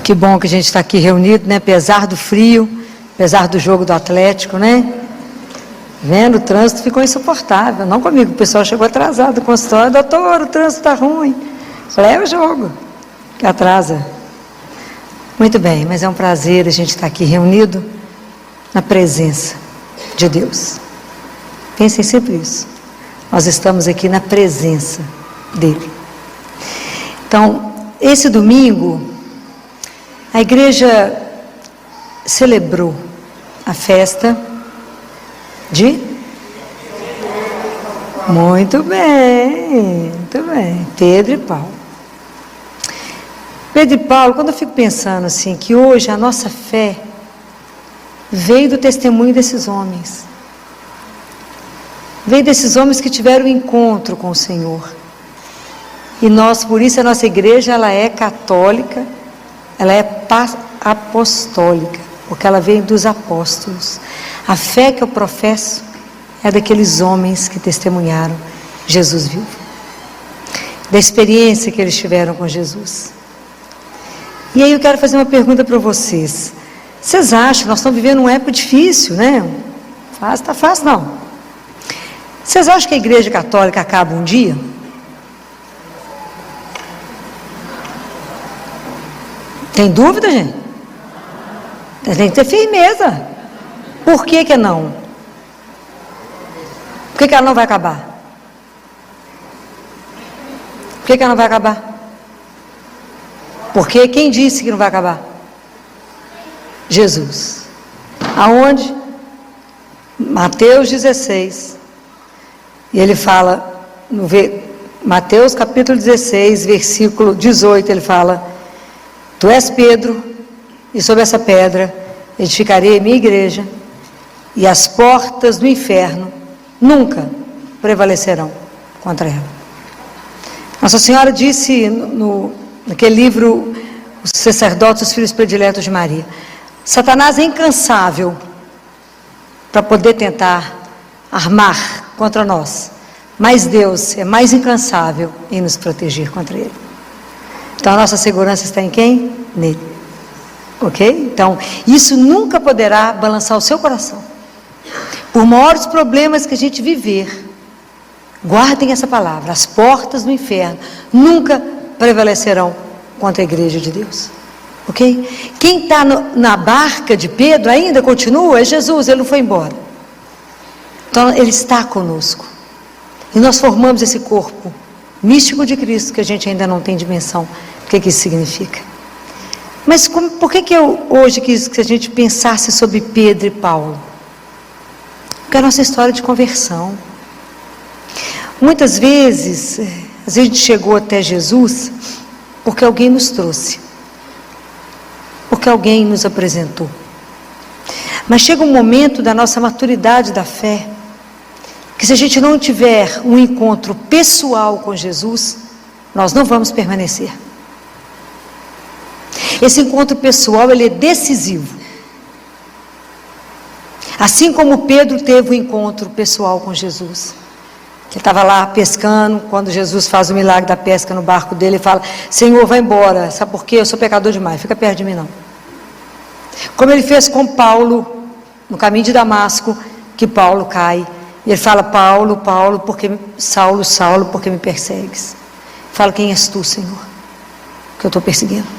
Que bom que a gente está aqui reunido, né? Apesar do frio, apesar do jogo do Atlético, né? Vendo, o trânsito ficou insuportável. Não comigo, o pessoal chegou atrasado do consultório. Doutor, o trânsito está ruim. Leva o jogo, que atrasa. Muito bem, mas é um prazer a gente estar aqui reunido na presença de Deus. Pensem sempre isso. Nós estamos aqui na presença dEle. Então, esse domingo, a igreja celebrou a festa de... Muito bem, Pedro e Paulo. Pedro e Paulo, quando eu fico pensando assim, que hoje a nossa fé veio do testemunho desses homens. Veio desses homens que tiveram um encontro com o Senhor. E nós, por isso a nossa igreja, ela é católica, ela é apostólica, porque ela veio dos apóstolos. A fé que eu professo é daqueles homens que testemunharam Jesus vivo, da experiência que eles tiveram com Jesus. E aí eu quero fazer uma pergunta para vocês. Vocês acham, nós estamos vivendo uma época difícil, né? Está fácil não. Vocês acham que a igreja católica acaba um dia? Tem dúvida, gente? Tem que ter firmeza. Por que que não? Por que que ela não vai acabar? Por que que ela não vai acabar? Porque quem disse que não vai acabar? Jesus. Aonde? Mateus 16. E ele fala, no Mateus capítulo 16, versículo 18, ele fala: Tu és Pedro, e sobre essa pedra edificarei a minha igreja, e as portas do inferno nunca prevalecerão contra ela. Nossa Senhora disse naquele livro, Os Sacerdotes, os Filhos Prediletos de Maria: Satanás é incansável para poder tentar armar contra nós, mas Deus é mais incansável em nos proteger contra ele. Então a nossa segurança está em quem? Nele. Ok? Então isso nunca poderá balançar o seu coração. Por maiores problemas que a gente viver, guardem essa palavra: as portas do inferno nunca prevalecerão contra a igreja de Deus. Ok? Quem está na barca de Pedro ainda continua é Jesus, ele não foi embora. Então ele está conosco. E nós formamos esse corpo místico de Cristo, que a gente ainda não tem dimensão do que isso significa. Mas por que eu hoje quis que a gente pensasse sobre Pedro e Paulo? Porque é a nossa história de conversão. Muitas vezes, a gente chegou até Jesus porque alguém nos trouxe, porque alguém nos apresentou. Mas chega um momento da nossa maturidade da fé, que se a gente não tiver um encontro pessoal com Jesus, nós não vamos permanecer. Esse encontro pessoal, ele é decisivo. Assim como Pedro teve um encontro pessoal com Jesus. Ele estava lá pescando, quando Jesus faz o milagre da pesca no barco dele, ele fala: Senhor, vai embora, sabe por quê? Eu sou pecador demais, fica perto de mim não. Como ele fez com Paulo, no caminho de Damasco, que Paulo cai, e ele fala: Paulo, Paulo, Saulo, Saulo, por que me persegues? Fala: quem és tu, Senhor, que eu estou perseguindo?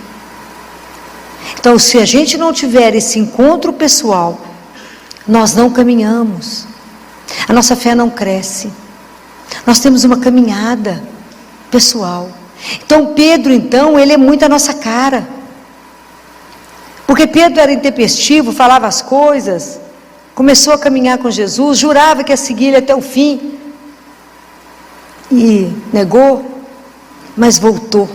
Então, se a gente não tiver esse encontro pessoal, nós não caminhamos, a nossa fé não cresce. Nós temos uma caminhada pessoal. Então Pedro, ele é muito a nossa cara. Porque Pedro era intempestivo, falava as coisas, começou a caminhar com Jesus, jurava que ia seguir ele até o fim. E negou, mas voltou.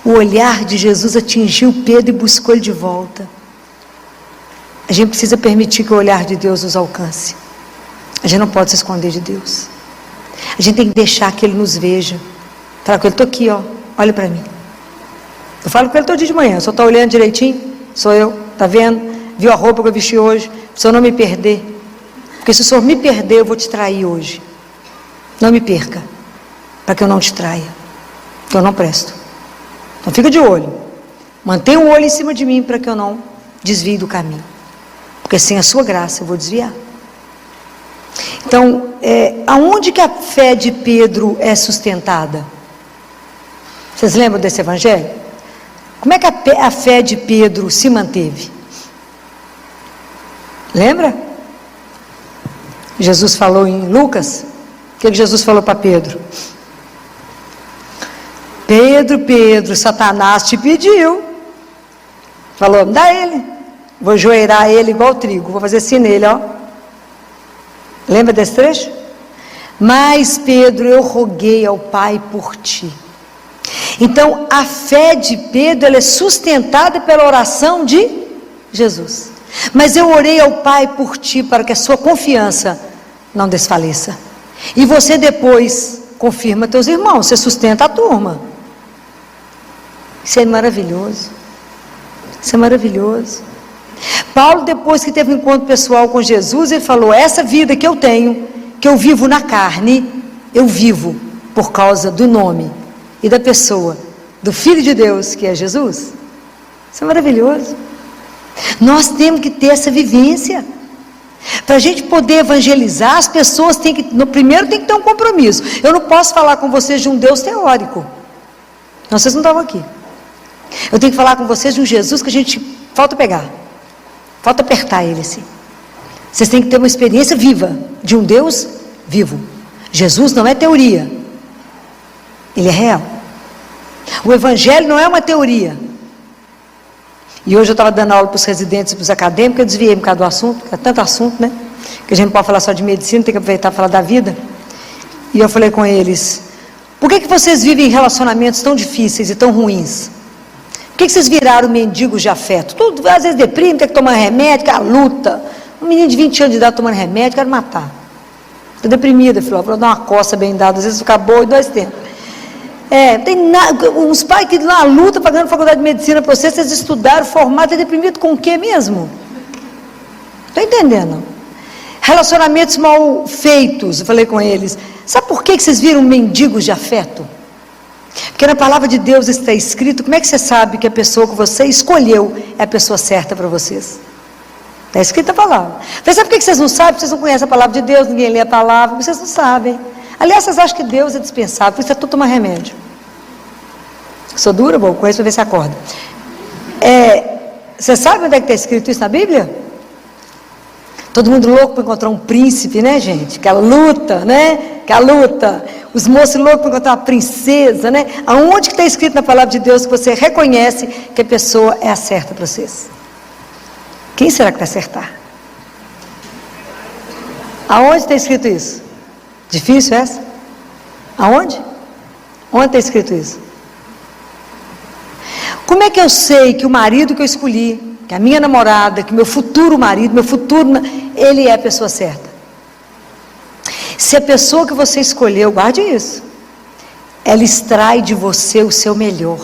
O olhar de Jesus atingiu Pedro e buscou ele de volta. A gente precisa permitir que o olhar de Deus nos alcance. A gente não pode se esconder de Deus. A gente tem que deixar que Ele nos veja. Fala com Ele: estou aqui, ó, olha para mim. Eu falo com Ele todo dia de manhã: o senhor está olhando direitinho? Sou eu, está vendo? Viu a roupa que eu vesti hoje? O senhor não me perder. Porque se o senhor me perder, eu vou te trair hoje. Não me perca, para que eu não te traia. Que eu não presto. Então fica de olho. Mantenha o olho em cima de mim para que eu não desvie do caminho. Porque sem a sua graça eu vou desviar. Então, aonde que a fé de Pedro é sustentada? Vocês lembram desse evangelho? Como é que a fé de Pedro se manteve? Lembra? Jesus falou em Lucas. O que Jesus falou para Pedro? Pedro, Pedro, Satanás te pediu. Falou, dá ele. Vou joeirar ele igual trigo. Vou fazer assim nele, ó. Lembra desse trecho? Mas Pedro, eu roguei ao Pai por ti. Então, a fé de Pedro, ela é sustentada pela oração de Jesus. Mas eu orei ao Pai por ti, para que a sua confiança não desfaleça. E você depois confirma teus irmãos, você sustenta a turma. Isso é maravilhoso. Isso é maravilhoso. Paulo, depois que teve um encontro pessoal com Jesus, ele falou, essa vida que eu tenho, que eu vivo na carne, eu vivo por causa do nome e da pessoa, do Filho de Deus, que é Jesus. Isso é maravilhoso. Nós temos que ter essa vivência. Para a gente poder evangelizar, as pessoas têm que, no primeiro tem que ter um compromisso. Eu não posso falar com vocês de um Deus teórico. Não, vocês não estavam aqui. Eu tenho que falar com vocês de um Jesus que a gente falta pegar. Falta apertar ele assim. Vocês têm que ter uma experiência viva de um Deus vivo. Jesus não é teoria. Ele é real. O Evangelho não é uma teoria. E hoje eu estava dando aula para os residentes e para os acadêmicos, eu desviei um bocado do assunto, porque é tanto assunto, né? Que a gente não pode falar só de medicina, tem que aproveitar para falar da vida. E eu falei com eles, por que vocês vivem relacionamentos tão difíceis e tão ruins? Por que vocês viraram mendigos de afeto? Tudo, às vezes deprime, tem que tomar remédio, que é a luta. Um menino de 20 anos de idade tomando remédio, quero matar. Estou deprimida, filho, vou dar uma coça bem dada, às vezes fica boa em 2 tempos. Uns pais que lá lutam, pagando faculdade de medicina para vocês estudaram, formaram, deprimido com o quê mesmo? Estou entendendo. Relacionamentos mal feitos, eu falei com eles, sabe por que vocês viram mendigos de afeto? Porque na palavra de Deus está escrito, como é que você sabe que a pessoa que você escolheu é a pessoa certa para vocês? Está escrita a palavra. Mas sabe por que vocês não sabem? Porque vocês não conhecem a palavra de Deus, ninguém lê a palavra, vocês não sabem. Aliás, vocês acham que Deus é dispensável, por isso é tudo tomar remédio. Sou dura, bom, conheço para ver se acorda. Você sabe onde é que está escrito isso na Bíblia? Todo mundo louco para encontrar um príncipe, né, gente? Aquela luta, né? Aquela luta. Os moços loucos para encontrar uma princesa, né? Aonde que está escrito na palavra de Deus que você reconhece que a pessoa é a certa para vocês? Quem será que vai acertar? Aonde está escrito isso? Difícil essa? Aonde? Onde está escrito isso? Como é que eu sei que o marido que eu escolhi, que a minha namorada, que meu futuro marido, ele é a pessoa certa? Se a pessoa que você escolheu, guarde isso, ela extrai de você o seu melhor.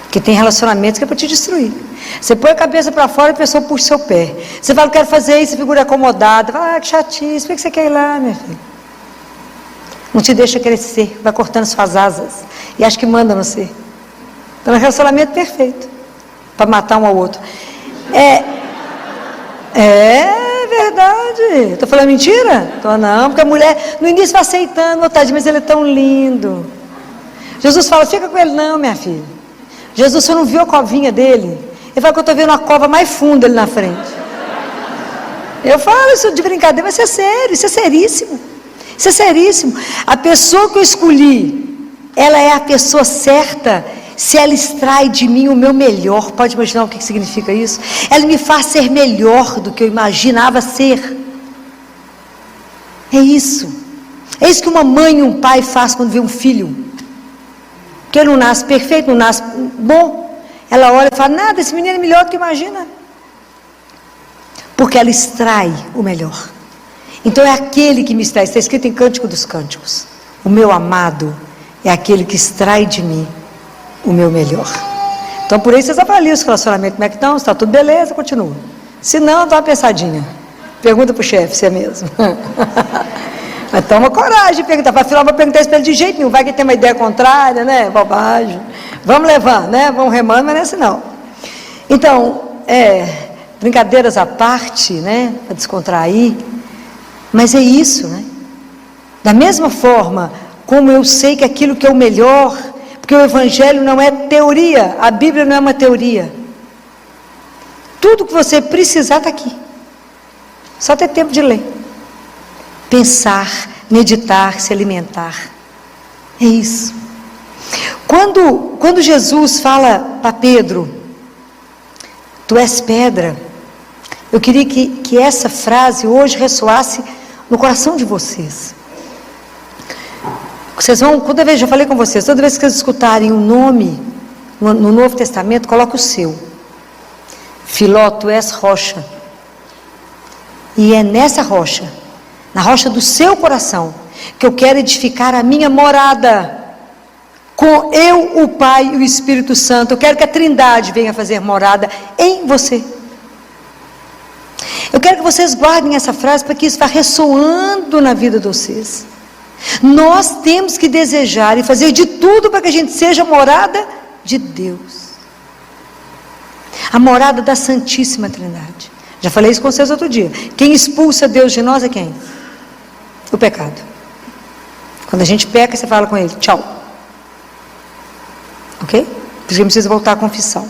Porque tem relacionamentos que é para te destruir. Você põe a cabeça para fora e a pessoa puxa o seu pé. Você fala, quero fazer isso, figura acomodada. Fala, que chatice, por que você quer ir lá, minha filha? Não te deixa crescer, vai cortando suas asas. E acha que manda no ser. Então é um relacionamento perfeito. Para matar um ao outro. É verdade. Estou falando mentira? Não, porque a mulher no início vai aceitando, tadinho, mas ele é tão lindo. Jesus fala, fica com ele não, minha filha. Jesus, você não viu a covinha dele? Ele fala que eu estou vendo uma cova mais funda ali na frente. Eu falo isso de brincadeira, mas isso é sério, isso é seríssimo. Isso é seríssimo. A pessoa que eu escolhi, ela é a pessoa certa, se ela extrai de mim o meu melhor. Pode imaginar o que significa isso? Ela me faz ser melhor do que eu imaginava ser. É isso. É isso que uma mãe e um pai faz quando vê um filho. Que ele não nasce perfeito, não nasce bom. Ela olha e fala, nada, esse menino é melhor do que imagina. Porque ela extrai o melhor. Então é aquele que me extrai. Está escrito em Cântico dos Cânticos. O meu amado é aquele que extrai de mim o meu melhor. Então por isso vocês avaliam os relacionamentos. Como é que estão? Está tudo beleza? Continua. Se não, dá uma pensadinha. Pergunta para o chefe se é mesmo. Mas toma coragem de perguntar. Afinal, vou perguntar isso para ele de jeito nenhum. Vai que tem uma ideia contrária, né? Bobagem. Vamos levando, né? Vamos remando, mas não é assim não. Então, brincadeiras à parte, né? Para descontrair. Mas é isso, né? Da mesma forma como eu sei que aquilo que é o melhor, porque o Evangelho não é teoria, a Bíblia não é uma teoria. Tudo que você precisar está aqui. Só ter tempo de ler. Pensar, meditar, se alimentar. É isso. Quando Jesus fala para Pedro, tu és pedra, eu queria que essa frase hoje ressoasse no coração de vocês. Vocês vão, toda vez, já falei com vocês, toda vez que vocês escutarem um nome no Novo Testamento, coloca o seu. Filó, tu és rocha. E é nessa rocha, na rocha do seu coração, que eu quero edificar a minha morada. Com eu, o Pai e o Espírito Santo. Eu quero que a Trindade venha fazer morada em você. Eu quero que vocês guardem essa frase para que isso vá ressoando na vida de vocês. Nós temos que desejar e fazer de tudo para que a gente seja morada de Deus. A morada da Santíssima Trindade. Já falei isso com vocês outro dia. Quem expulsa Deus de nós é quem? O pecado. Quando a gente peca, você fala com ele, tchau. Ok? Por isso que precisa voltar à confissão.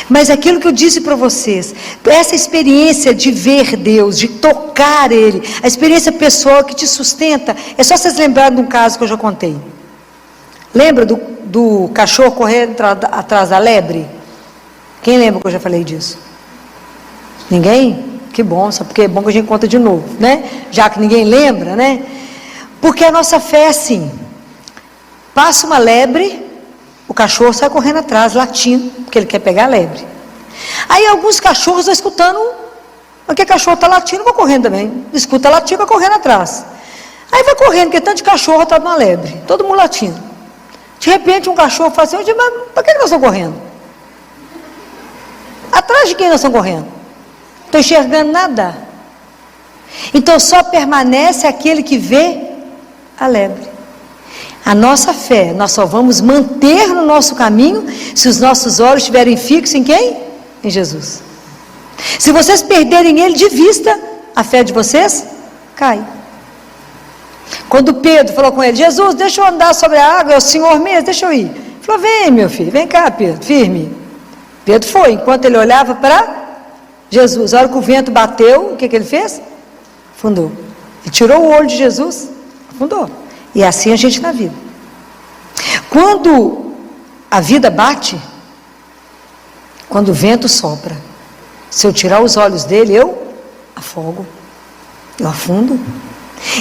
Mas aquilo que eu disse para vocês, essa experiência de ver Deus, de tocar Ele, a experiência pessoal que te sustenta, é só vocês lembrarem de um caso que eu já contei. Lembra do cachorro correndo atrás da lebre? Quem lembra que eu já falei disso? Ninguém? Que bom, só porque é bom que a gente conta de novo, né? Já que ninguém lembra, né? Porque a nossa fé é assim, passa uma lebre, o cachorro sai correndo atrás, latindo, porque ele quer pegar a lebre. Aí alguns cachorros vão escutando, porque o cachorro está latindo, vão correndo também. Escuta latir, vai correndo atrás. Aí vai correndo, porque tanto de cachorro está numa lebre, todo mundo latindo. De repente um cachorro fala assim, mas para que nós estamos correndo? Atrás de quem nós estamos correndo? Não estou enxergando nada. Então só permanece aquele que vê a lebre. A nossa fé, nós só vamos manter no nosso caminho se os nossos olhos estiverem fixos em quem? Em Jesus. Se vocês perderem Ele de vista, a fé de vocês cai. Quando Pedro falou com ele, Jesus, deixa eu andar sobre a água, é o Senhor mesmo, deixa eu ir. Ele falou, vem meu filho, vem cá Pedro, firme. Pedro foi, enquanto ele olhava para Jesus. A hora que o vento bateu, o que ele fez? Afundou. Ele tirou o olho de Jesus, afundou. E assim a gente na vida. Quando a vida bate, quando o vento sopra, se eu tirar os olhos dele, eu afogo, eu afundo.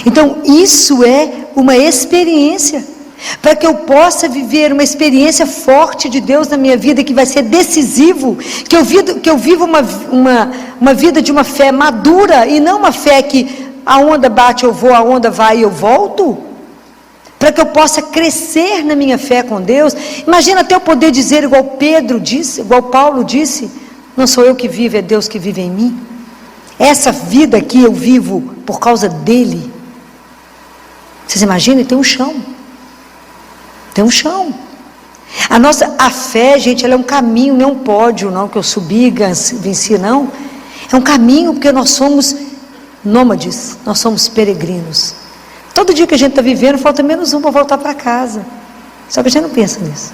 Então isso é uma experiência, para que eu possa viver uma experiência forte de Deus na minha vida, que vai ser decisivo, que eu viva uma vida de uma fé madura, e não uma fé que a onda bate eu vou, a onda vai e eu volto, para que eu possa crescer na minha fé com Deus. Imagina até eu poder dizer igual Pedro disse, igual Paulo disse, não sou eu que vivo, é Deus que vive em mim. Essa vida aqui eu vivo por causa dele. Vocês imaginam? Tem um chão. Tem um chão. A fé, gente, ela é um caminho, não é um pódio, não, que eu subi e venci, não. É um caminho, porque nós somos nômades, nós somos peregrinos. Todo dia que a gente está vivendo, falta menos um para voltar para casa. Só que a gente não pensa nisso.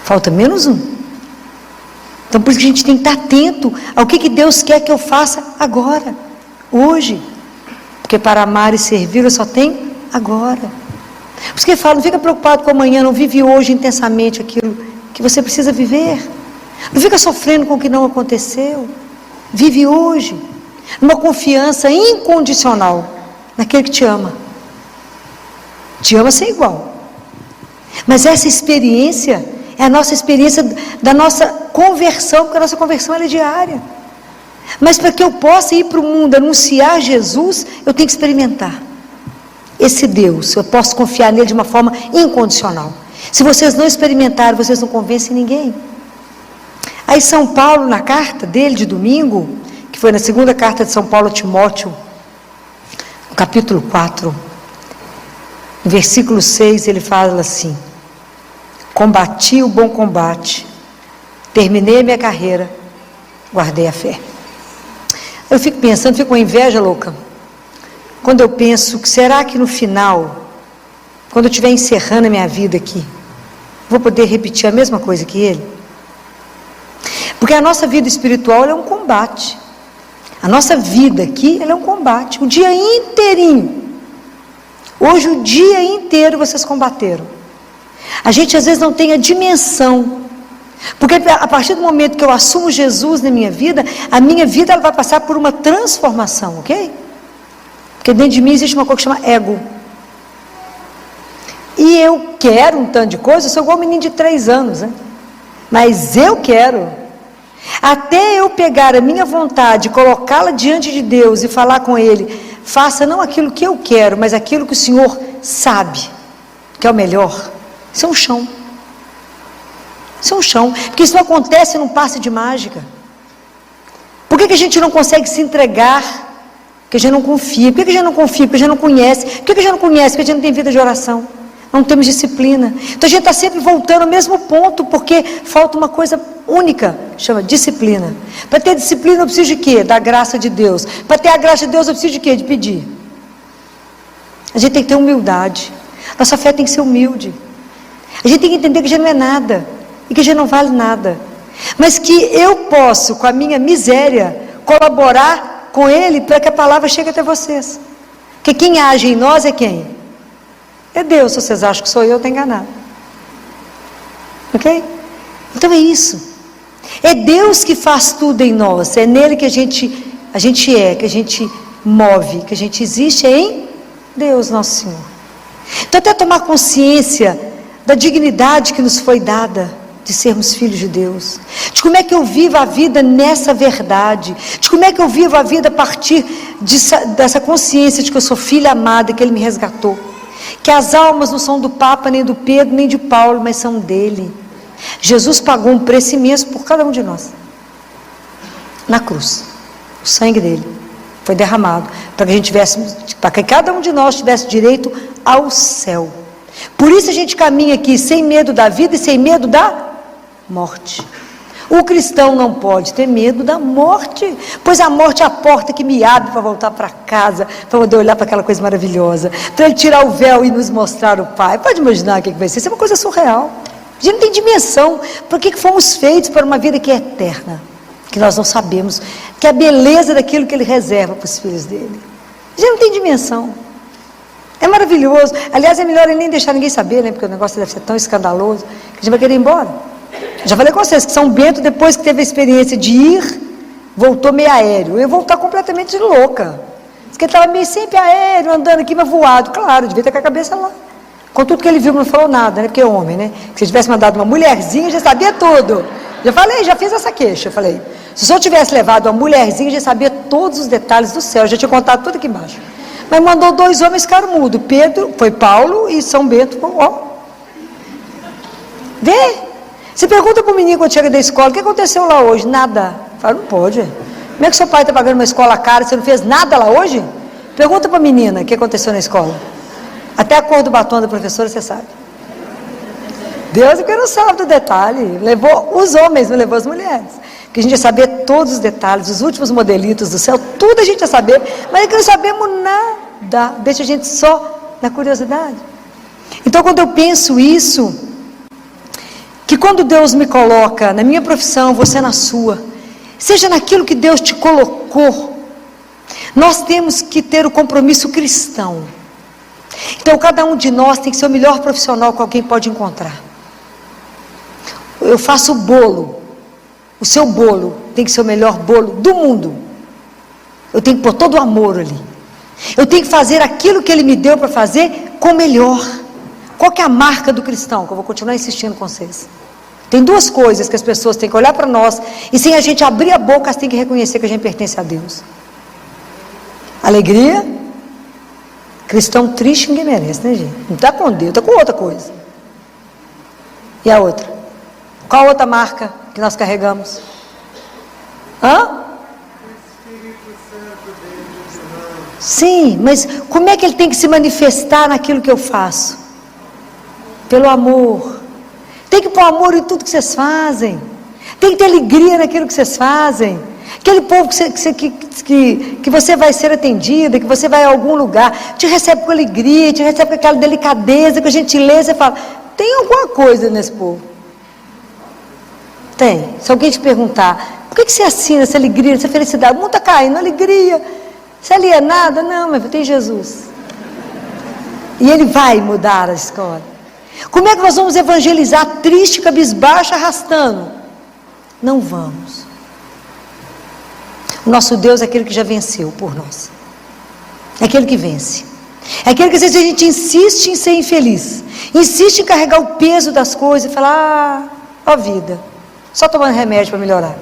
Falta menos um. Então, por isso que a gente tem que estar atento ao que Deus quer que eu faça agora, hoje. Porque para amar e servir eu só tenho agora. Por isso que ele fala, não fica preocupado com amanhã, não vive hoje intensamente aquilo que você precisa viver. Não fica sofrendo com o que não aconteceu. Vive hoje, numa confiança incondicional naquele que te ama. Te ama sem igual. Mas essa experiência é a nossa experiência da nossa conversão, porque a nossa conversão ela é diária. Mas para que eu possa ir para o mundo anunciar Jesus, eu tenho que experimentar esse Deus. Eu posso confiar nele de uma forma incondicional. Se vocês não experimentarem, vocês não convencem ninguém. Aí São Paulo, na carta dele de domingo, que foi na segunda carta de São Paulo a Timóteo, no capítulo 4, no versículo 6, ele fala assim: combati o bom combate, terminei a minha carreira, guardei a fé. Eu fico pensando, fico com inveja louca, quando eu penso que será que no final, quando eu estiver encerrando a minha vida aqui, vou poder repetir a mesma coisa que ele? Porque a nossa vida espiritual é um combate. A nossa vida aqui, ela é um combate. O dia inteirinho. Hoje o dia inteiro vocês combateram. A gente às vezes não tem a dimensão. Porque a partir do momento que eu assumo Jesus na minha vida, a minha vida ela vai passar por uma transformação, ok? Porque dentro de mim existe uma coisa que chama ego. E eu quero um tanto de coisa, eu sou igual um menino de 3 anos, né? Mas eu quero. Até eu pegar a minha vontade, colocá-la diante de Deus e falar com Ele, faça não aquilo que eu quero, mas aquilo que o Senhor sabe, que é o melhor. Isso é um chão. Isso é um chão, porque isso não acontece num passe de mágica. Por que a gente não consegue se entregar? Porque a gente não confia. Por que a gente não confia? Porque a gente não conhece. Por que a gente não conhece? Porque a gente não tem vida de oração. Não temos disciplina. Então a gente está sempre voltando ao mesmo ponto, porque falta uma coisa única, chama disciplina. Para ter disciplina eu preciso de quê? Da graça de Deus. Para ter a graça de Deus eu preciso de quê? De pedir. A gente tem que ter humildade. Nossa fé tem que ser humilde. A gente tem que entender que a gente não é nada. E que a gente não vale nada. Mas que eu posso, com a minha miséria, colaborar com Ele para que a palavra chegue até vocês. Porque quem age em nós é quem? É Deus. Se vocês acham que sou eu estou enganado. Ok? Então é isso. É Deus que faz tudo em nós. É nele que a gente é, que a gente move, que a gente existe em Deus, nosso Senhor. Então até tomar consciência da dignidade que nos foi dada de sermos filhos de Deus, de como é que eu vivo a vida nessa verdade, de como é que eu vivo a vida a partir dessa consciência de que eu sou filha amada, que Ele me resgatou, que as almas não são do Papa, nem do Pedro, nem de Paulo, mas são dele. Jesus pagou um preço imenso por cada um de nós, na cruz. O sangue dele foi derramado para que a gente tivesse, para que cada um de nós tivesse direito ao céu. Por isso a gente caminha aqui sem medo da vida e sem medo da morte. O cristão não pode ter medo da morte, pois a morte é a porta que me abre para voltar para casa, para poder olhar para aquela coisa maravilhosa, para Ele tirar o véu e nos mostrar o Pai. Pode imaginar o que vai ser? Isso é uma coisa surreal. A gente não tem dimensão por que fomos feitos para uma vida que é eterna, que nós não sabemos, que é a beleza daquilo que Ele reserva para os filhos dele. A gente não tem dimensão. É maravilhoso. Aliás, é melhor Ele nem deixar ninguém saber, né? Porque o negócio deve ser tão escandaloso que a gente vai querer ir embora. Já falei com vocês que São Bento, depois que teve a experiência de ir, voltou meio aéreo. Eu ia voltar completamente louca. Diz que ele estava meio sempre aéreo, andando aqui, mas voado. Claro, devia ter com a cabeça lá. Com tudo que ele viu, não falou nada, né? Porque é homem, né? Que se tivesse mandado uma mulherzinha, já sabia tudo. Já falei, já fiz essa queixa. Eu falei, se o senhor tivesse levado uma mulherzinha, já sabia todos os detalhes do céu. Já tinha contado tudo aqui embaixo. Mas mandou 2 homens, ficaram mudos. Pedro, foi Paulo, e São Bento, ó. Vê? Você pergunta para o menino quando chega da escola, o que aconteceu lá hoje? Nada. Fala, não pode. Como é que seu pai está pagando uma escola cara, você não fez nada lá hoje? Pergunta para a menina o que aconteceu na escola. Até a cor do batom da professora você sabe. Deus é que não sabe do detalhe. Levou os homens, não levou as mulheres. Que a gente ia saber todos os detalhes, os últimos modelitos do céu, tudo a gente ia saber, mas é que não sabemos nada. Deixa a gente só na curiosidade. Então quando eu penso isso, que quando Deus me coloca na minha profissão, você na sua, seja naquilo que Deus te colocou, nós temos que ter o compromisso cristão. Então cada um de nós tem que ser o melhor profissional que alguém pode encontrar. Eu faço o bolo, o seu bolo tem que ser o melhor bolo do mundo. Eu tenho que pôr todo o amor ali. Eu tenho que fazer aquilo que Ele me deu para fazer com o melhor. Qual que é a marca do cristão? Que eu vou continuar insistindo com vocês. Tem 2 coisas que as pessoas têm que olhar para nós, e sem a gente abrir a boca, elas têm que reconhecer que a gente pertence a Deus. Alegria. Cristão triste ninguém merece, né, gente? Não está com Deus, está com outra coisa. E a outra? Qual a outra marca que nós carregamos? Hã? Sim, mas como é que ele tem que se manifestar naquilo que eu faço? Pelo amor. Tem que pôr amor em tudo que vocês fazem. Tem que ter alegria naquilo que vocês fazem. Aquele povo que você vai ser atendida, que você vai a algum lugar, te recebe com alegria, te recebe com aquela delicadeza, com a gentileza, e fala, tem alguma coisa nesse povo? Tem. Se alguém te perguntar, por que você assina essa alegria, essa felicidade? O mundo está caindo, alegria. Você ali é nada? Não, mas tem Jesus. E Ele vai mudar a história. Como é que nós vamos evangelizar triste, cabisbaixo, arrastando? Não vamos. O nosso Deus é aquele que já venceu por nós. É aquele que vence. É aquele que às vezes a gente insiste em ser infeliz. Insiste em carregar o peso das coisas e falar, ó vida, só tomando remédio para melhorar.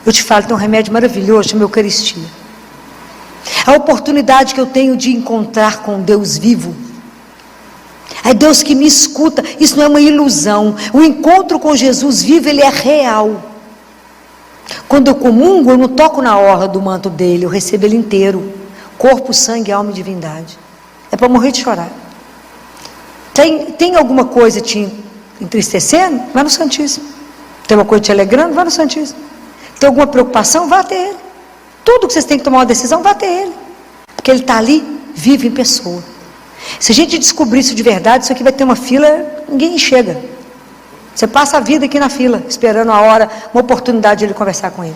Eu te falo, tem um remédio maravilhoso, chama Eucaristia. A oportunidade que eu tenho de encontrar com Deus vivo. É Deus que me escuta. Isso não é uma ilusão. O encontro com Jesus vivo, ele é real. Quando eu comungo, eu não toco na orla do manto dele, eu recebo ele inteiro. Corpo, sangue, alma e divindade. É para morrer de chorar. Tem alguma coisa te entristecendo? Vai no Santíssimo. Tem uma coisa te alegrando? Vai no Santíssimo. Tem alguma preocupação? Vá até ele. Tudo que vocês têm que tomar uma decisão, vá até ele. Porque ele está ali, vive em pessoa. Se a gente descobrir isso de verdade, isso aqui vai ter uma fila, ninguém chega. Você passa a vida aqui na fila, esperando a hora, uma oportunidade de ele conversar com ele.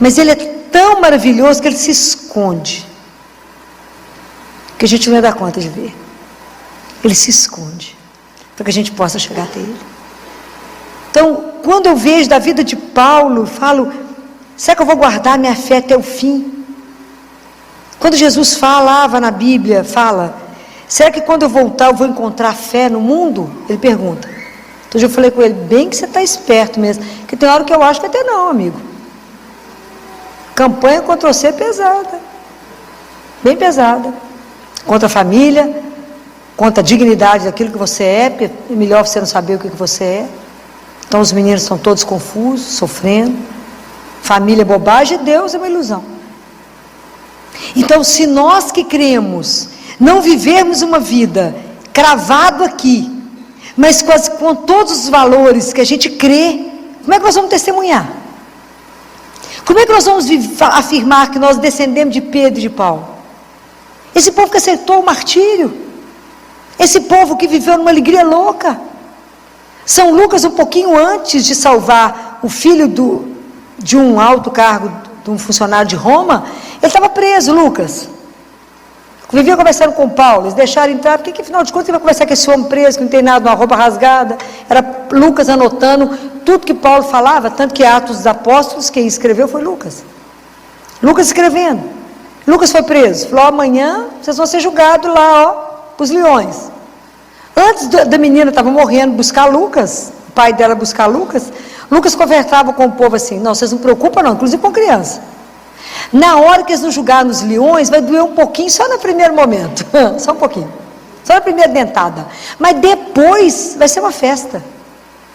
Mas ele é tão maravilhoso que ele se esconde. Que a gente não ia dar conta de ver. Ele se esconde. Para que a gente possa chegar até ele. Então, quando eu vejo da vida de Paulo, falo, será que eu vou guardar minha fé até o fim? Quando Jesus falava na Bíblia, fala, será que quando eu voltar eu vou encontrar fé no mundo? Ele pergunta. Então eu falei com ele, bem que você está esperto mesmo, porque tem hora que eu acho que até não, amigo. Campanha contra você é pesada, bem pesada, contra a família, contra a dignidade daquilo que você é, porque é melhor você não saber o que você é. Então os meninos estão todos confusos, sofrendo, família é bobagem, Deus é uma ilusão. Então se nós que cremos, não vivermos uma vida cravado aqui, mas com todos os valores que a gente crê, como é que nós vamos testemunhar? Como é que nós vamos afirmar que nós descendemos de Pedro e de Paulo? Esse povo que aceitou o martírio, esse povo que viveu numa alegria louca. São Lucas, um pouquinho antes de salvar o filho de um alto cargo, de um funcionário de Roma, ele estava preso, Lucas. Vivia conversando com Paulo, eles deixaram entrar, porque afinal de contas ele vai conversar com esse homem preso, que não tem nada, uma roupa rasgada. Era Lucas anotando tudo que Paulo falava, tanto que Atos dos Apóstolos, quem escreveu foi Lucas. Lucas escrevendo. Lucas foi preso, falou, amanhã vocês vão ser julgados lá, ó, para os leões. Antes da menina estava morrendo, buscar Lucas, o pai dela buscar Lucas, Lucas conversava com o povo assim, não, vocês não preocupam não, inclusive com criança. Na hora que eles nos julgarem nos leões, vai doer um pouquinho, só no primeiro momento, só um pouquinho, só na primeira dentada, mas depois vai ser uma festa,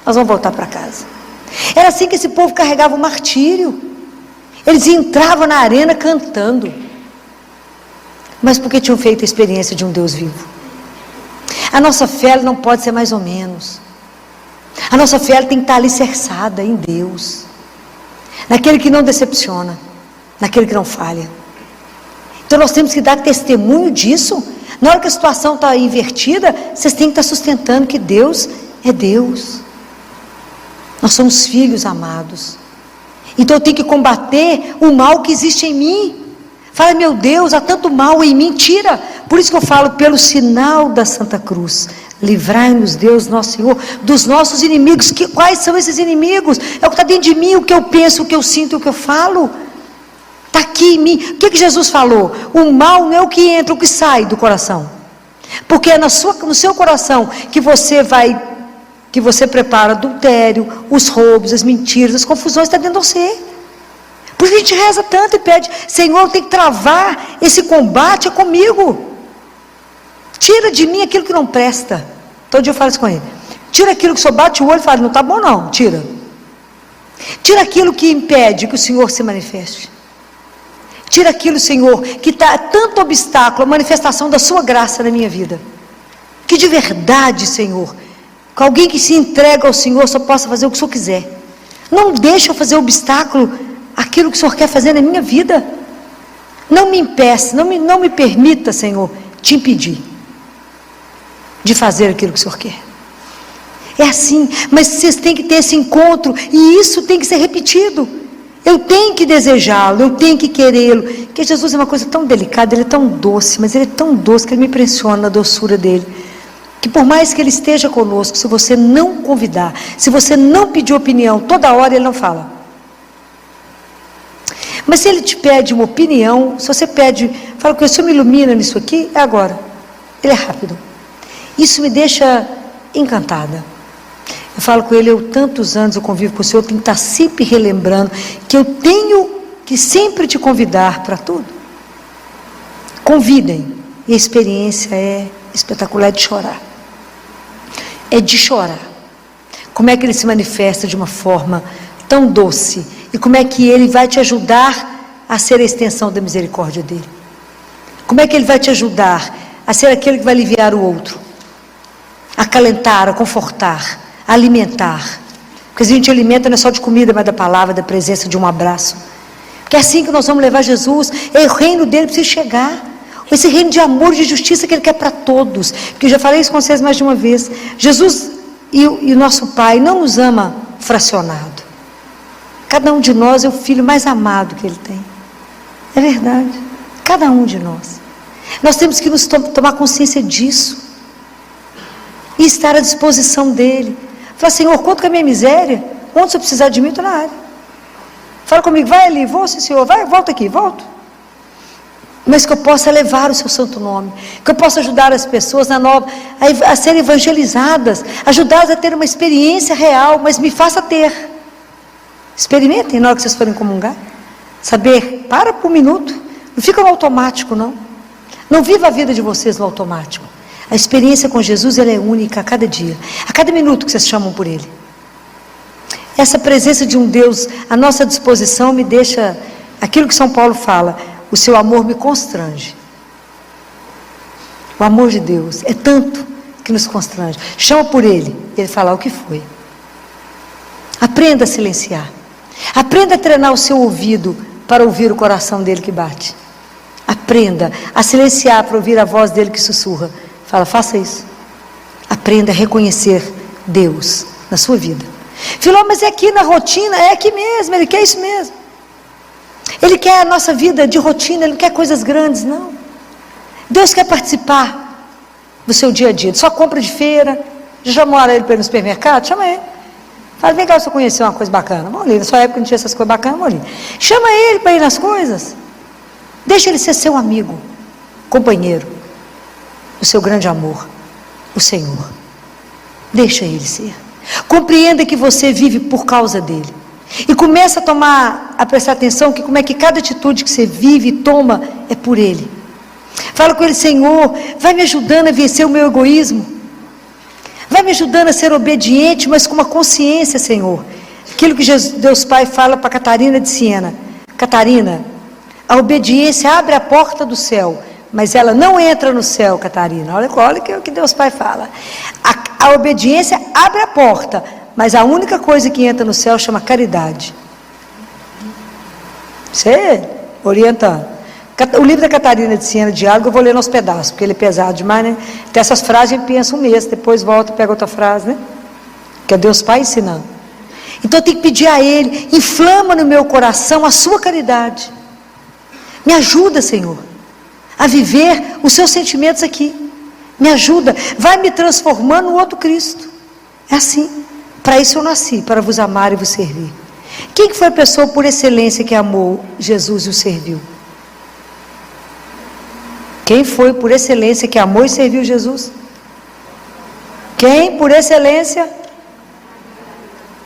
nós vamos voltar para casa. Era assim que esse povo carregava o martírio, eles entravam na arena cantando, mas porque tinham feito a experiência de um Deus vivo. A nossa fé não pode ser mais ou menos, a nossa fé tem que estar alicerçada em Deus, naquele que não decepciona, naquele que não falha. Então nós temos que dar testemunho disso. Na hora que a situação está invertida, vocês têm que estar sustentando que Deus é Deus. Nós somos filhos amados. Então eu tenho que combater o mal que existe em mim. Fala, meu Deus, há tanto mal em mim, tira. Por isso que eu falo, pelo sinal da Santa Cruz, livrai-nos, Deus, nosso Senhor, dos nossos inimigos. Quais são esses inimigos? É o que está dentro de mim, o que eu penso, o que eu sinto, o que eu falo. Está aqui em mim. O que Jesus falou? O mal não é o que entra, o que sai do coração. Porque é no seu coração que você prepara adultério, os roubos, as mentiras, as confusões, está dentro de você. Por isso a gente reza tanto e pede, Senhor, tem que travar esse combate comigo. Tira de mim aquilo que não presta. Todo dia eu falo isso com ele. Tira aquilo que só bate o olho e fala, não está bom não, tira. Tira aquilo que impede que o Senhor se manifeste. Tira aquilo, Senhor, que está tanto obstáculo, a manifestação da sua graça na minha vida. Que de verdade, Senhor, que alguém que se entrega ao Senhor só possa fazer o que o Senhor quiser. Não deixa eu fazer obstáculo àquilo que o Senhor quer fazer na minha vida. Não me impeça, não me permita, Senhor, te impedir de fazer aquilo que o Senhor quer. É assim, mas vocês têm que ter esse encontro, e isso tem que ser repetido. Eu tenho que desejá-lo, eu tenho que querê-lo. Porque Jesus é uma coisa tão delicada, ele é tão doce, mas ele é tão doce que ele me impressiona na doçura dele. Que por mais que ele esteja conosco, se você não convidar, se você não pedir opinião, toda hora ele não fala. Mas se ele te pede uma opinião, se você pede, fala com ele, o Senhor me ilumina nisso aqui, é agora. Ele é rápido. Isso me deixa encantada. Eu falo com ele, tantos anos eu convivo com o Senhor, eu tenho que estar sempre relembrando que eu tenho que sempre te convidar para tudo. Convidem. E a experiência é espetacular, é de chorar. É de chorar. Como é que ele se manifesta de uma forma tão doce? E como é que ele vai te ajudar a ser a extensão da misericórdia dele? Como é que ele vai te ajudar a ser aquele que vai aliviar o outro? A acalentar, a confortar, a alimentar. Porque a gente alimenta não é só de comida, mas da palavra, da presença, de um abraço. Porque é assim que nós vamos levar Jesus. É o reino dele precisa chegar. Esse reino de amor e de justiça que ele quer para todos. Porque eu já falei isso com vocês mais de uma vez. Jesus e o nosso Pai não nos ama fracionado. Cada um de nós é o filho mais amado que ele tem. É verdade. Cada um de nós. Nós temos que nos tomar consciência disso. E estar à disposição dele. Falar, Senhor, conta com a minha miséria. Onde você precisar de mim, estou na área. Fala comigo, vai ali, vou sim, Senhor, vai, volta aqui, volto. Mas que eu possa levar o seu santo nome, que eu possa ajudar as pessoas a serem evangelizadas, ajudá-las a ter uma experiência real, mas me faça ter. Experimentem na hora que vocês forem comungar, saber, para por um minuto, não fica no automático não, não viva a vida de vocês no automático. A experiência com Jesus, ela é única a cada dia, a cada minuto que vocês chamam por Ele. Essa presença de um Deus à nossa disposição me deixa, aquilo que São Paulo fala, o seu amor me constrange. O amor de Deus é tanto que nos constrange. Chama por Ele, Ele fala o que foi. Aprenda a silenciar. Aprenda a treinar o seu ouvido para ouvir o coração dele que bate. Aprenda a silenciar para ouvir a voz dele que sussurra. Fala, faça isso. Aprenda a reconhecer Deus na sua vida. Filó, mas é aqui na rotina, é aqui mesmo, ele quer isso mesmo. Ele quer a nossa vida de rotina, ele não quer coisas grandes, não. Deus quer participar do seu dia a dia, de sua compra de feira. Já chamou ele para ir no supermercado? Chama ele. Fala, vem cá, você conheceu uma coisa bacana. Vamos ali, na sua época não tinha essas coisas bacanas, vamos ali. Chama ele para ir nas coisas. Deixa ele ser seu amigo, companheiro, o seu grande amor, o Senhor. Deixa ele ser. Compreenda que você vive por causa dele. E começa a prestar atenção que como é que cada atitude que você vive e toma é por ele. Fala com ele, Senhor, vai me ajudando a vencer o meu egoísmo. Vai me ajudando a ser obediente, mas com uma consciência, Senhor. Aquilo que Deus Pai fala para Catarina de Siena. Catarina, a obediência abre a porta do céu, mas ela não entra no céu, Catarina. Olha o que Deus Pai fala. A obediência abre a porta, mas a única coisa que entra no céu chama caridade. Você orienta. O livro da Catarina de Siena, Diálogo, eu vou ler nos pedaços, porque ele é pesado demais, né? Tem essas frases, a gente pensa um mês, depois volta e pega outra frase, né? Que é Deus Pai ensinando. Então eu tenho que pedir a Ele, inflama no meu coração a sua caridade. Me ajuda, Senhor, a viver os seus sentimentos aqui. Me ajuda, vai me transformando no outro Cristo. É assim. Para isso eu nasci, para vos amar e vos servir. Quem que foi a pessoa por excelência que amou Jesus e o serviu? Quem foi por excelência que amou e serviu Jesus? Quem por excelência?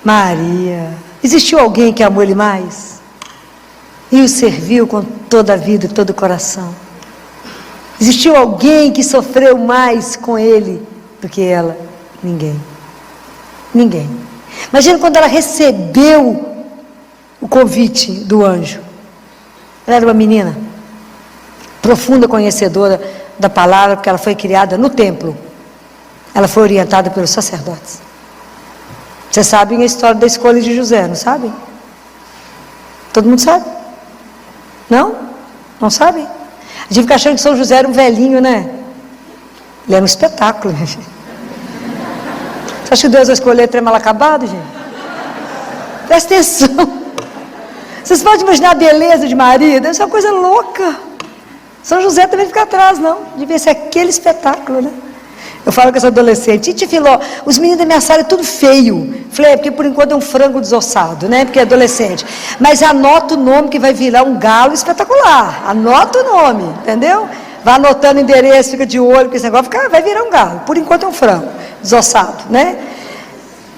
Maria. Existiu alguém que amou ele mais? E o serviu com toda a vida e todo o coração? Existiu alguém que sofreu mais com ele do que ela? Ninguém. Ninguém. Imagina quando ela recebeu o convite do anjo. Ela era uma menina profunda conhecedora da palavra, porque ela foi criada no templo. Ela foi orientada pelos sacerdotes. Vocês sabem a história da escolha de José, não sabem? Todo mundo sabe? Não? Não sabem? A gente fica achando que São José era um velhinho, né? Ele era um espetáculo, minha filha. Você acha que Deus vai escolher trem mal acabado, gente? Presta atenção. Vocês podem imaginar a beleza de Maria? Deve ser uma coisa louca. São José também fica atrás, não. Devia ser aquele espetáculo, né? Eu falo com essa adolescente, Titi Filó, os meninos da minha sala é tudo feio. Falei, porque por enquanto é um frango desossado, né? Porque é adolescente. Mas anota o nome que vai virar um galo espetacular. Anota o nome, entendeu? Vai anotando o endereço, fica de olho, porque esse negócio vai virar um galo. Por enquanto é um frango desossado, né?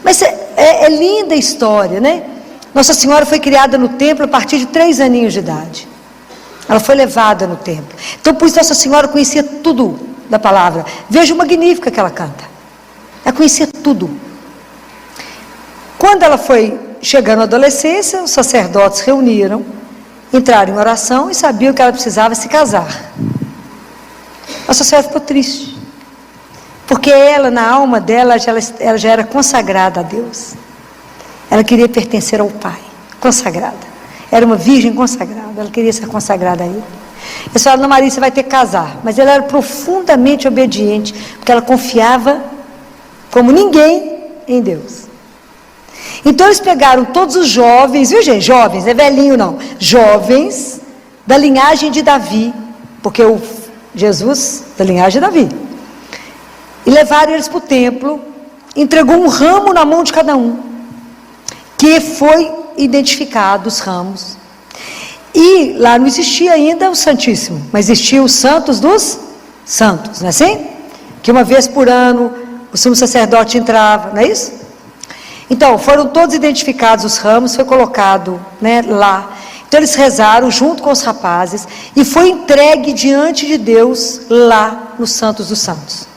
Mas é linda a história, né? Nossa Senhora foi criada no templo a partir de 3 aninhos de idade. Ela foi levada no templo. Então, por isso, Nossa Senhora conhecia tudo da palavra. Veja o Magnífica que ela canta. Ela conhecia tudo. Quando ela foi chegando à adolescência, os sacerdotes reuniram, entraram em oração e sabiam que ela precisava se casar. Nossa Senhora ficou triste. Porque ela, na alma dela, ela já era consagrada a Deus. Ela queria pertencer ao Pai, consagrada. Era uma virgem consagrada, ela queria ser consagrada a Ele. Eles falaram, não, Maria, você vai ter que casar. Mas ela era profundamente obediente, porque ela confiava, como ninguém, em Deus. Então eles pegaram todos os jovens, viu gente? Jovens, não é velhinho não. Jovens da linhagem de Davi, porque o Jesus da linhagem de Davi. E levaram eles para o templo, entregou um ramo na mão de cada um, que foi identificado os ramos. E lá não existia ainda o Santíssimo, mas existia os Santos dos Santos, não é assim? Que uma vez por ano o sumo sacerdote entrava, não é isso? Então, foram todos identificados os ramos, foi colocado, né, lá. Então eles rezaram junto com os rapazes e foi entregue diante de Deus lá nos Santos dos Santos.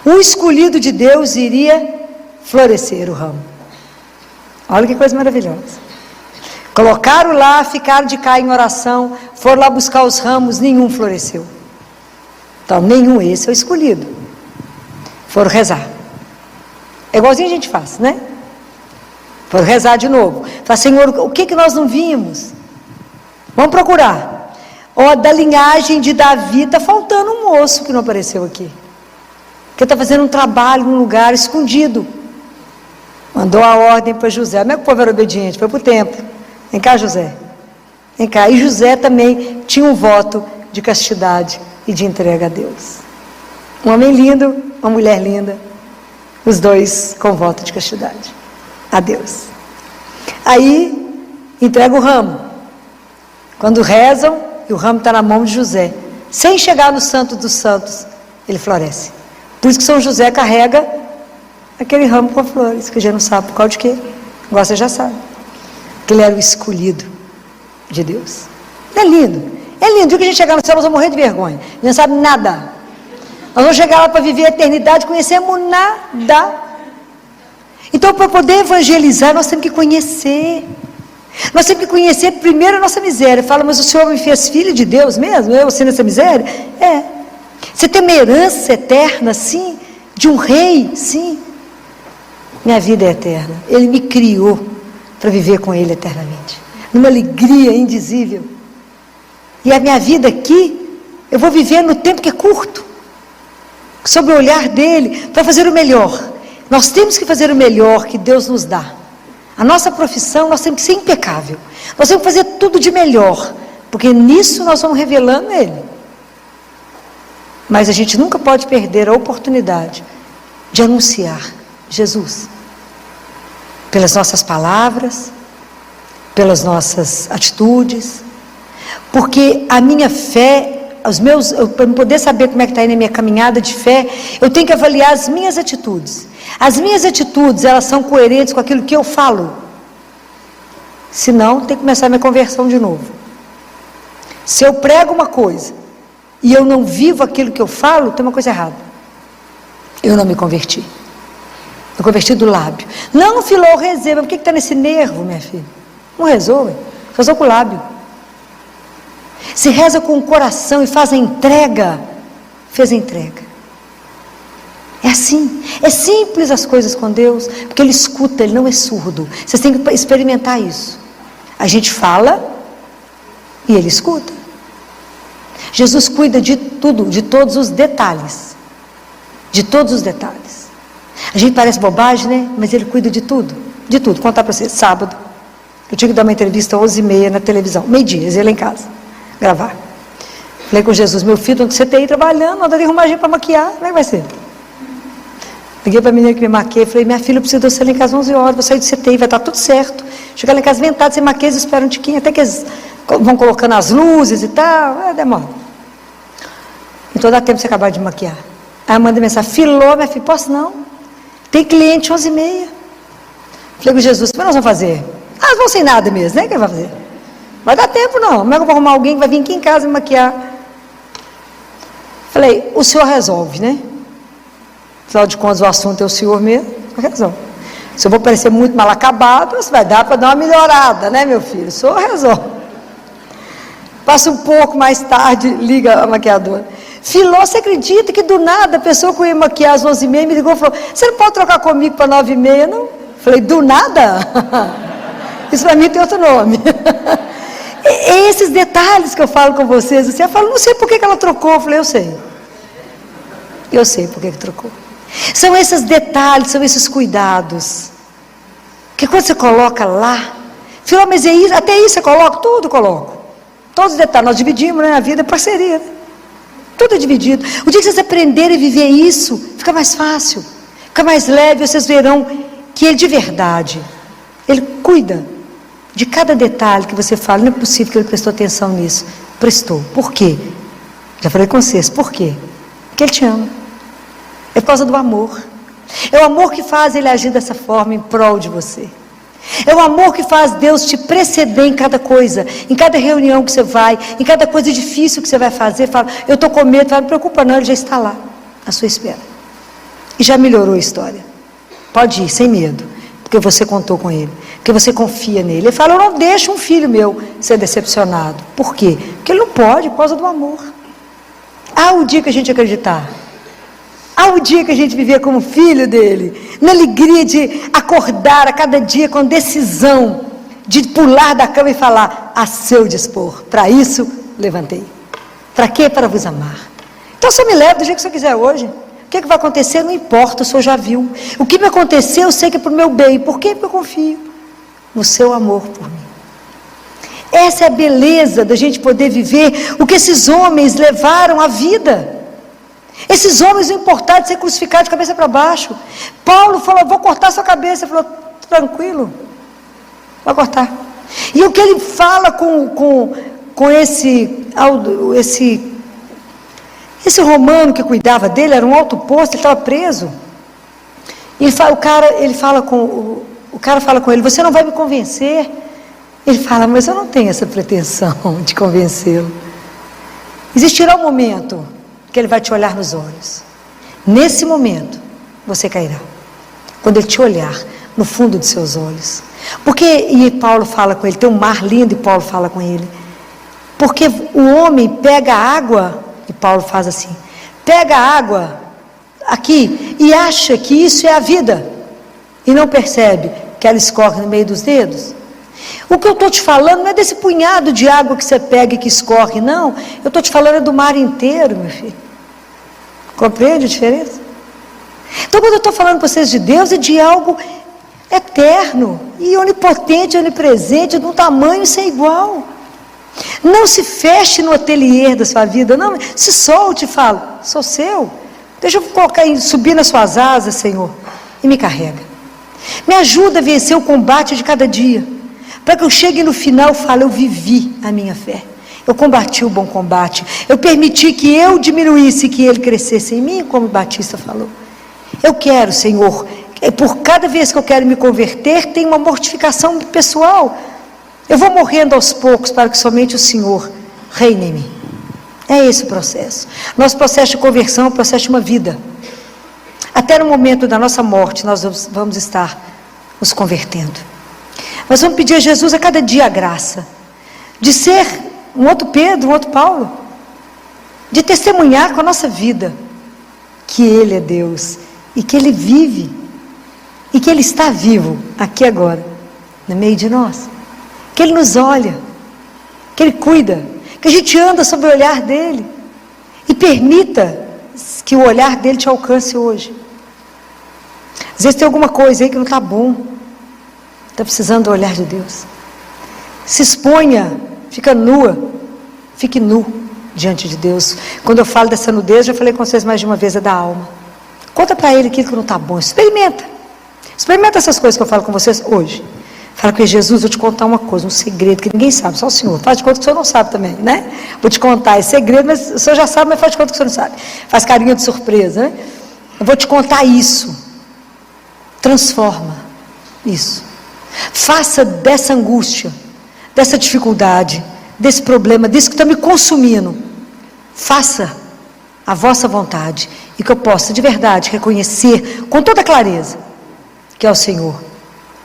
O escolhido de Deus iria florescer o ramo. Olha que coisa maravilhosa. Colocaram lá, ficaram de cá em oração, foram lá buscar os ramos, nenhum floresceu. Então, nenhum, esse é o escolhido. Foram rezar. É igualzinho a gente faz, né? Foram rezar de novo. Falaram, Senhor, o que nós não vimos? Vamos procurar. Ó, da linhagem de Davi, está faltando um moço que não apareceu aqui. Que está fazendo um trabalho num lugar escondido. Mandou a ordem para José. Como é que o povo era obediente? Foi para o templo. Vem cá, José. Vem cá. E José também tinha um voto de castidade e de entrega a Deus. Um homem lindo, uma mulher linda. Os dois com voto de castidade a Deus. Aí, entrega o ramo. Quando rezam, e o ramo está na mão de José. Sem chegar no Santo dos Santos, ele floresce. Por isso que São José carrega aquele ramo com flores, que a gente não sabe por causa de quê. Agora você já sabe. Que ele era o escolhido de Deus. É lindo. É lindo. O que a gente chegar no céu, nós vamos morrer de vergonha. A gente não sabe nada. Nós vamos chegar lá para viver a eternidade, conhecemos nada. Então, para poder evangelizar, nós temos que conhecer. Nós temos que conhecer primeiro a nossa miséria. Fala, mas o Senhor me fez filho de Deus mesmo? Eu, você nessa miséria? É. Você tem uma herança eterna, sim. De um rei, sim. Minha vida é eterna. Ele me criou para viver com Ele eternamente. Numa alegria indizível. E a minha vida aqui, eu vou viver no tempo que é curto. Sob o olhar dEle, para fazer o melhor. Nós temos que fazer o melhor que Deus nos dá. A nossa profissão, nós temos que ser impecável. Nós temos que fazer tudo de melhor. Porque nisso nós vamos revelando Ele. Mas a gente nunca pode perder a oportunidade de anunciar Jesus. Pelas nossas palavras, pelas nossas atitudes. Porque a minha fé, para poder saber como é que está aí na minha caminhada de fé, eu tenho que avaliar as minhas atitudes. As minhas atitudes, elas são coerentes com aquilo que eu falo. Senão, tem que começar a minha conversão de novo. Se eu prego uma coisa e eu não vivo aquilo que eu falo, tem uma coisa errada. Eu não me converti. Eu converti do lábio. Não, Filó, rezei. Mas por que está nesse nervo, minha filha? Não rezou, rezou com o lábio. se reza com o coração e faz a entrega, fez a entrega. É assim, é simples as coisas com Deus, porque Ele escuta, Ele não é surdo. Vocês têm que experimentar isso. A gente fala e Ele escuta. Jesus cuida de tudo, de todos os detalhes. De todos os detalhes. A gente parece bobagem, né? Mas Ele cuida de tudo. De tudo. Vou contar para vocês. Sábado, eu tinha que dar uma entrevista às 11h30 na televisão. Meio-dia, eles iam lá em casa gravar. Falei com Jesus: meu filho, tem que você ter aí trabalhando, não dá de arrumar gente para maquiar. Como é que vai ser? Liguei para a menina que me maquiei, falei: minha filha, eu preciso de você lá em casa às 11 horas, vou sair do CTI, vai estar tudo certo. Chegar lá em casa ventado, sem maquiagem, eles esperam um tiquinho, até que eles vão colocando as luzes e tal, demora. Então dá tempo de você acabar de maquiar. Aí eu mandei mensagem: Filó, minha filha, posso não? Tem cliente 11h30. Falei com Jesus: o que nós vamos fazer? Ah, nós vamos sem nada mesmo, né? O que vai fazer? Vai dar tempo não, como é que eu vou arrumar alguém que vai vir aqui em casa me maquiar? Falei: o senhor resolve, né? Afinal de contas, o assunto é o senhor mesmo, resolve. Se eu vou parecer muito mal acabado, você vai dar para dar uma melhorada, né, meu filho? O senhor resolve. Passa um pouco mais tarde, liga a maquiadora: Filó, você acredita que do nada a pessoa que eu ia maquiar às 11h30 me ligou e falou: você não pode trocar comigo para 9h30, não? Falei: do nada? Isso para mim tem outro nome. É esses detalhes que eu falo com vocês. Assim, eu falo: não sei por que ela trocou. Eu falei: eu sei. Eu sei por que trocou. São esses detalhes, são esses cuidados. Que quando você coloca lá, Filó, mas é isso, até isso você coloca? Tudo coloco. Todos os detalhes. Nós dividimos, né? A vida é parceria, né? Tudo é dividido. O dia que vocês aprenderem a viver isso, fica mais fácil, fica mais leve. Vocês verão que Ele de verdade, Ele cuida de cada detalhe que você fala. Não é possível que Ele prestou atenção nisso. Prestou. Por quê? Já falei com vocês. Por quê? Porque Ele te ama. É por causa do amor. É o amor que faz Ele agir dessa forma em prol de você. É o amor que faz Deus te preceder em cada coisa, em cada reunião que você vai, em cada coisa difícil que você vai fazer. Fala: eu estou com medo. Fala: não preocupa não, Ele já está lá, à sua espera. E já melhorou a história. Pode ir, sem medo, porque você contou com Ele, porque você confia nele. Ele fala: eu não deixo um filho meu ser decepcionado. Por quê? Porque Ele não pode, por causa do amor. Há o dia que a gente acreditar. Há o dia que a gente viver como filho dele, na alegria de acordar a cada dia com decisão, de pular da cama e falar: a seu dispor, para isso levantei. Para quê? Para vos amar. Então você me leva do jeito que você quiser hoje. O que vai acontecer? Não importa, o senhor já viu. O que me aconteceu, eu sei que é para o meu bem. Por quê? Porque eu confio no seu amor por mim. Essa é a beleza da gente poder viver o que esses homens levaram à vida. Esses homens não importaram de ser crucificados de cabeça para baixo. Paulo falou: vou cortar sua cabeça. Ele falou: tranquilo, vai cortar. E o que ele fala com esse romano que cuidava dele, era um alto posto, ele estava preso. E o cara fala com ele: você não vai me convencer? Ele fala: mas eu não tenho essa pretensão de convencê-lo. Existirá um momento que Ele vai te olhar nos olhos. Nesse momento, você cairá. Quando Ele te olhar no fundo de seus olhos. E Paulo fala com ele, tem um mar lindo e Paulo fala com ele. Porque o homem pega a água, e Paulo faz assim, pega a água aqui e acha que isso é a vida. E não percebe que ela escorre no meio dos dedos. O que eu estou te falando não é desse punhado de água que você pega e que escorre, não. Eu estou te falando do mar inteiro, meu filho. Compreende a diferença? Então, quando eu estou falando para vocês de Deus, é de algo eterno, e onipotente, onipresente, de um tamanho sem igual. Não se feche no ateliê da sua vida, não, se solte e fala: sou seu, deixa eu subir nas suas asas, Senhor, e me carrega. Me ajuda a vencer o combate de cada dia, para que eu chegue no final e fale: eu vivi a minha fé. Eu combati o bom combate. Eu permiti que eu diminuísse e que Ele crescesse em mim, como o Batista falou. Eu quero, Senhor, por cada vez que eu quero me converter, tem uma mortificação pessoal. Eu vou morrendo aos poucos para que somente o Senhor reine em mim. É esse o processo. Nosso processo de conversão é um processo de uma vida. Até no momento da nossa morte, nós vamos estar nos convertendo. Nós vamos pedir a Jesus a cada dia a graça de ser um outro Pedro, um outro Paulo, de testemunhar com a nossa vida que Ele é Deus e que Ele vive e que Ele está vivo aqui agora, no meio de nós, que Ele nos olha, que Ele cuida, que a gente anda sob o olhar dEle e permita que o olhar dEle te alcance hoje. Às vezes tem alguma coisa aí que não está bom, está precisando do olhar de Deus. Se exponha, fica nua, fique nu diante de Deus. Quando eu falo dessa nudez, já falei com vocês mais de uma vez, é da alma. Conta para Ele aquilo que não está bom, experimenta essas coisas que eu falo com vocês hoje. Fala com Jesus, vou te contar uma coisa, um segredo que ninguém sabe, só o Senhor. Faz de conta que o Senhor não sabe também, né? Vou te contar esse segredo, mas o Senhor já sabe, mas faz de conta que o Senhor não sabe. Faz carinha de surpresa, né? Eu vou te contar isso. Transforma isso. Faça dessa angústia, dessa dificuldade, desse problema, disso que está me consumindo, faça a vossa vontade e que eu possa de verdade reconhecer com toda clareza que é o Senhor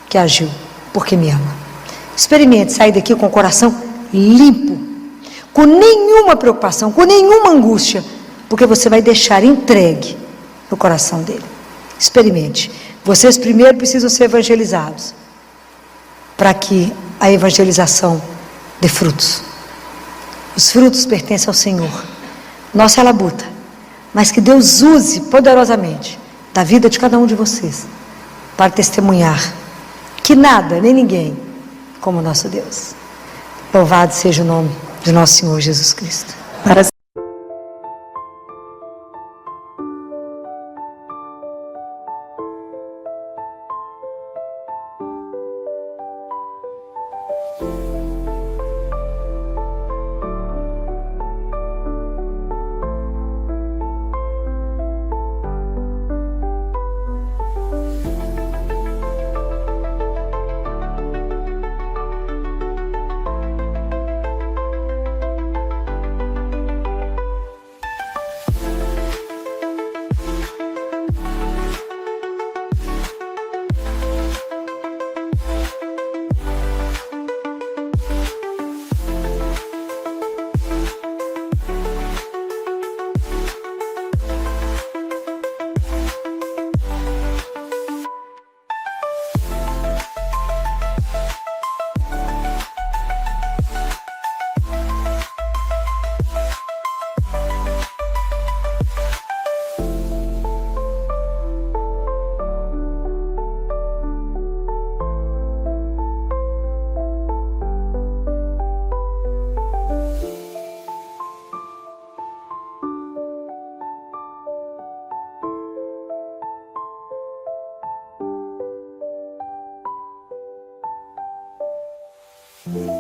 que agiu porque me ama. Experimente sair daqui com o coração limpo, com nenhuma preocupação, com nenhuma angústia, porque você vai deixar entregue no coração dele. Experimente. Vocês primeiro precisam ser evangelizados para que a evangelização dê frutos. Os frutos pertencem ao Senhor. Nossa é a labuta, mas que Deus use poderosamente da vida de cada um de vocês para testemunhar que nada, nem ninguém, como nosso Deus. Louvado seja o nome de nosso Senhor Jesus Cristo. Para Música